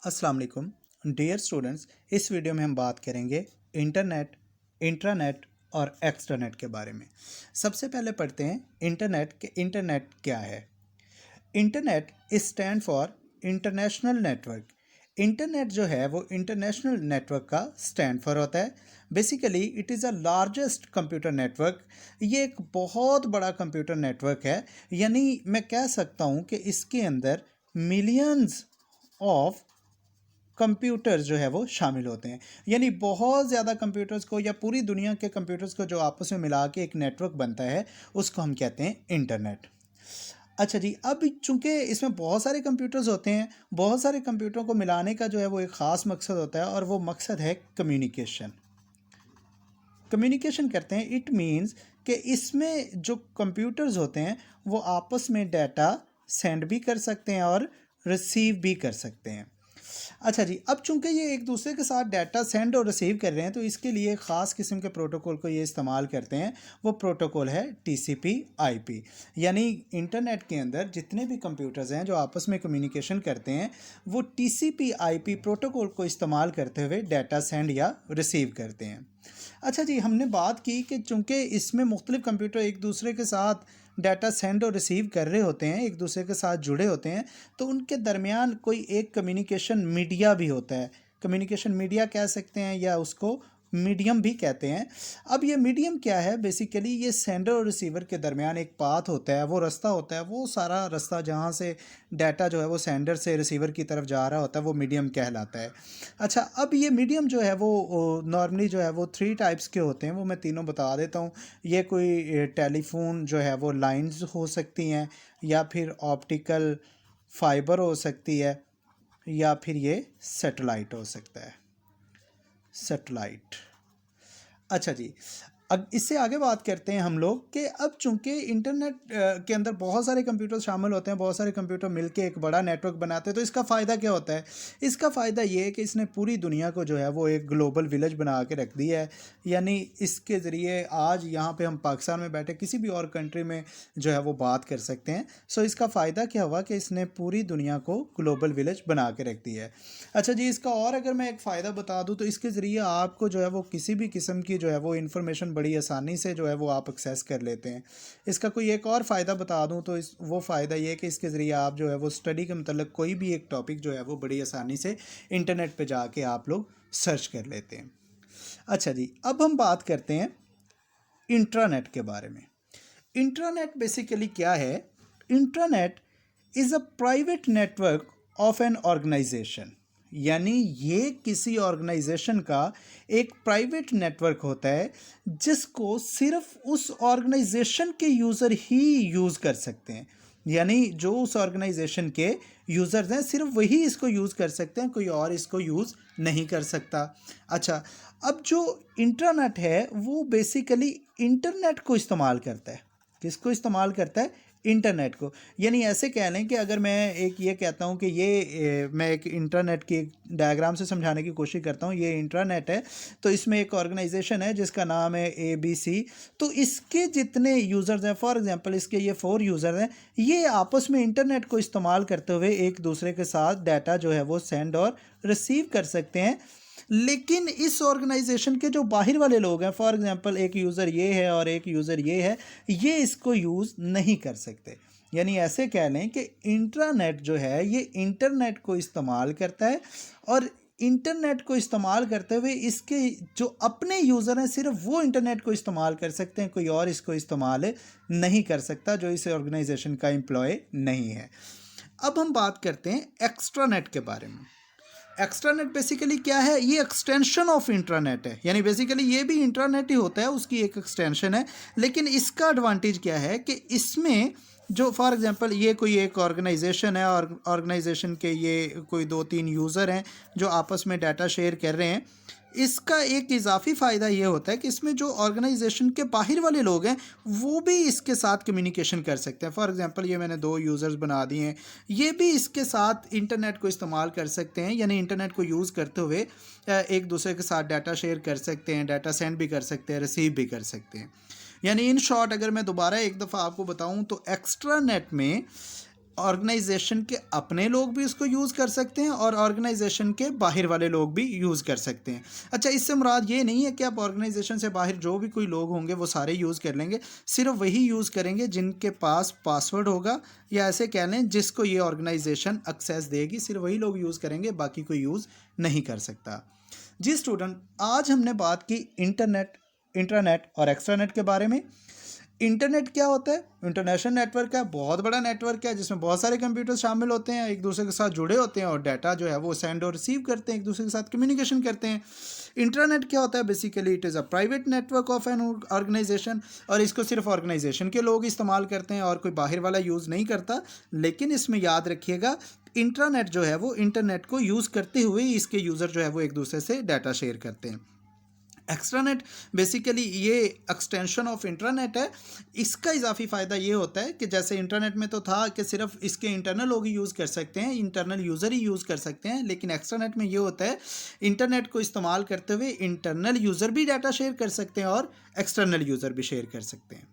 अस्सलाम वालेकुम dear students. इस वीडियो में हम बात करेंगे इंटरनेट, इंट्रानेट और एक्सट्रानेट के बारे में। सबसे पहले पढ़ते हैं इंटरनेट के इंटरनेट क्या है। Internet stand for international network. Internet जो है वो इंटरनेशनल नेटवर्क का स्टैंड फॉर होता है। Basically it is a largest computer network. ये एक बहुत बड़ा कंप्यूटर नेटवर्क है, यानी मैं कह सकता हूँ कि इसके अंदर मिलियंस ऑफ कंप्यूटर्स जो है वो शामिल होते हैं। यानी बहुत ज़्यादा कंप्यूटर्स को या पूरी दुनिया के कंप्यूटर्स को जो आपस में मिला के एक नेटवर्क बनता है उसको हम कहते हैं इंटरनेट। अच्छा जी, अब चूंकि इसमें बहुत सारे कंप्यूटर्स होते हैं, बहुत सारे कंप्यूटरों को मिलाने का जो है वो एक ख़ास मकसद होता है और वो मकसद है कम्युनिकेशन। कम्युनिकेशन करते हैं, इट मीन्स कि इसमें जो कंप्यूटर्स होते हैं वो आपस में डाटा सेंड भी कर सकते हैं और रिसीव भी कर सकते हैं। अच्छा जी, अब चूंकि ये एक दूसरे के साथ डाटा सेंड और रिसीव कर रहे हैं तो इसके लिए एक ख़ास किस्म के प्रोटोकॉल को ये इस्तेमाल करते हैं। वो प्रोटोकॉल है TCP/IP। यानी इंटरनेट के अंदर जितने भी कंप्यूटर्स हैं जो आपस में कम्युनिकेशन करते हैं वो TCP/IP प्रोटोकॉल को इस्तेमाल करते हुए डाटा सेंड या रिसीव करते हैं। अच्छा जी, हमने बात की कि चूंकि इसमें मुख्तलिफ कंप्यूटर एक दूसरे के साथ डाटा सेंड और रिसीव कर रहे होते हैं, एक दूसरे के साथ जुड़े होते हैं, तो उनके दरमियान कोई एक कम्युनिकेशन मीडिया भी होता है। कम्युनिकेशन मीडिया कह सकते हैं या उसको मीडियम भी कहते हैं। अब ये मीडियम क्या है? बेसिकली ये सेंडर और रिसीवर के दरमियान एक पाथ होता है, वो रास्ता होता है, वो सारा रास्ता जहाँ से डाटा जो है वो सेंडर से रिसीवर की तरफ जा रहा होता है, वो मीडियम कहलाता है। अच्छा, अब ये मीडियम जो है वो नॉर्मली जो है वो 3 टाइप्स के होते हैं, वो मैं तीनों बता देता हूँ। ये कोई टेलीफोन जो है वो लाइंस हो सकती हैं, या फिर ऑप्टिकल फाइबर हो सकती है, या फिर ये सैटेलाइट हो सकता है, सैटेलाइट। अच्छा जी, अब इससे आगे बात करते हैं हम लोग कि अब चूंकि इंटरनेट के अंदर बहुत सारे कंप्यूटर शामिल होते हैं, बहुत सारे कंप्यूटर मिलके एक बड़ा नेटवर्क बनाते हैं, तो इसका फ़ायदा क्या होता है? इसका फ़ायदा ये है कि इसने पूरी दुनिया को जो है वो एक ग्लोबल विलेज बना के रख दिया है। यानी इसके ज़रिए आज यहाँ पे हम पाकिस्तान में बैठे किसी भी और कंट्री में जो है वो बात कर सकते हैं। सो इसका फ़ायदा क्या हुआ कि इसने पूरी दुनिया को ग्लोबल विलेज बना के रख दिया है। अच्छा जी, इसका और अगर मैं एक फ़ायदा बता दूँ तो इसके ज़रिए आपको जो है वो किसी भी किस्म की जो है वो इन्फॉर्मेशन बड़ी आसानी से जो है वो आप एक्सेस कर लेते हैं। इसका कोई एक और फ़ायदा बता दूँ तो वो फ़ायदा ये है कि इसके ज़रिए आप जो है वो स्टडी के मतलब कोई भी एक टॉपिक जो है वो बड़ी आसानी से इंटरनेट पे जाके आप लोग सर्च कर लेते हैं। अच्छा जी, अब हम बात करते हैं इंट्रानेट के बारे में। इंट्रानेट बेसिकली क्या है? Intranet is a private network of an organisation. यानी ये किसी ऑर्गेनाइजेशन का एक प्राइवेट नेटवर्क होता है जिसको सिर्फ उस ऑर्गेनाइजेशन के यूज़र ही यूज़ कर सकते हैं। यानी जो उस ऑर्गेनाइजेशन के यूज़र्स हैं सिर्फ वही इसको यूज़ कर सकते हैं, कोई और इसको यूज़ नहीं कर सकता। अच्छा, अब जो इंटरनेट है वो बेसिकली इंटरनेट को इस्तेमाल करता है। किसको इस्तेमाल करता है? इंटरनेट को। यानी ऐसे कह लें कि अगर मैं एक ये कहता हूँ कि मैं एक इंटरनेट की एक डायग्राम से समझाने की कोशिश करता हूँ, ये इंटरनेट है तो इसमें एक ऑर्गेनाइजेशन है जिसका नाम है ABC। तो इसके जितने यूज़र्स हैं, फॉर एग्जांपल इसके ये 4 यूज़र हैं, ये आपस में इंटरनेट को इस्तेमाल करते हुए एक दूसरे के साथ डाटा जो है वो सेंड और रिसीव कर सकते हैं। लेकिन इस ऑर्गेनाइजेशन के जो बाहर वाले लोग हैं, फॉर एग्जांपल एक यूज़र ये है और एक यूज़र ये है, ये इसको यूज़ नहीं कर सकते। यानी ऐसे कह लें कि इंट्रानेट जो है ये इंटरनेट को इस्तेमाल करता है और इंटरनेट को इस्तेमाल करते हुए इसके जो अपने यूज़र हैं सिर्फ वो इंटरनेट को इस्तेमाल कर सकते हैं, कोई और इसको इस्तेमाल नहीं कर सकता जो इस ऑर्गेनाइजेशन का एम्प्लॉय नहीं है। अब हम बात करते हैं एक्स्ट्रानेट के बारे में। एक्स्ट्रानेट बेसिकली क्या है? ये एक्सटेंशन ऑफ इंट्रानेट है। यानी बेसिकली ये भी इंट्रानेट ही होता है, उसकी एक एक्सटेंशन है। लेकिन इसका एडवांटेज क्या है कि इसमें जो फॉर एग्जांपल ये कोई एक ऑर्गेनाइजेशन है और ऑर्गेनाइजेशन के ये कोई 2-3 यूज़र हैं जो आपस में डाटा शेयर कर रहे हैं। इसका एक इजाफी फ़ायदा ये होता है कि इसमें जो ऑर्गेनाइजेशन के बाहर वाले लोग हैं वो भी इसके साथ कम्युनिकेशन कर सकते हैं। फॉर एग्जांपल ये मैंने 2 यूज़र्स बना दिए हैं, ये भी इसके साथ इंटरनेट को इस्तेमाल कर सकते हैं। यानी इंटरनेट को यूज़ करते हुए एक दूसरे के साथ डाटा शेयर कर सकते हैं, डाटा सेंड भी कर सकते हैं, रिसीव भी कर सकते हैं। यानी इन शॉर्ट अगर मैं दोबारा एक दफ़ा आपको बताऊं तो एक्स्ट्रानेट में ऑर्गेनाइजेशन के अपने लोग भी इसको यूज़ कर सकते हैं और ऑर्गेनाइजेशन के बाहर वाले लोग भी यूज़ कर सकते हैं। अच्छा, इससे मुराद ये नहीं है कि आप ऑर्गेनाइजेशन से बाहर जो भी कोई लोग होंगे वो सारे यूज़ कर लेंगे, सिर्फ वही यूज़ करेंगे जिनके पास पासवर्ड होगा, या ऐसे कह लें जिसको ये ऑर्गेनाइजेशन एक्सेस देगी, सिर्फ वही लोग यूज़ करेंगे, बाकी कोई यूज़ नहीं कर सकता। जी स्टूडेंट, आज हमने बात की इंटरनेट, इंट्रानेट और एक्स्ट्रानेट के बारे में। इंटरनेट क्या होता है? इंटरनेशनल नेटवर्क है, बहुत बड़ा नेटवर्क है जिसमें बहुत सारे कंप्यूटर शामिल होते हैं, एक दूसरे के साथ जुड़े होते हैं और डाटा जो है वो सेंड और रिसीव करते हैं, एक दूसरे के साथ कम्युनिकेशन करते हैं। इंटरनेट क्या होता है? Basically it is a private network of an organisation, और इसको सिर्फ ऑर्गेनाइजेशन के लोग इस्तेमाल करते हैं और कोई बाहर वाला यूज़ नहीं करता। लेकिन इसमें याद रखिएगा, इंट्रानेट जो है वो इंटरनेट को यूज़ करते हुए इसके यूज़र जो है वो एक दूसरे से डाटा शेयर करते हैं। एक्स्ट्रानेट बेसिकली ये एक्सटेंशन ऑफ इंटरनेट है। इसका इजाफी फ़ायदा ये होता है कि जैसे इंटरनेट में तो था कि सिर्फ इसके इंटरनल लोग ही यूज़ कर सकते हैं, इंटरनल यूज़र ही यूज़ कर सकते हैं, लेकिन एक्स्ट्रानेट में ये होता है इंटरनेट को इस्तेमाल करते हुए इंटरनल यूज़र भी डाटा शेयर कर सकते हैं और एक्सटर्नल यूज़र भी शेयर कर सकते हैं।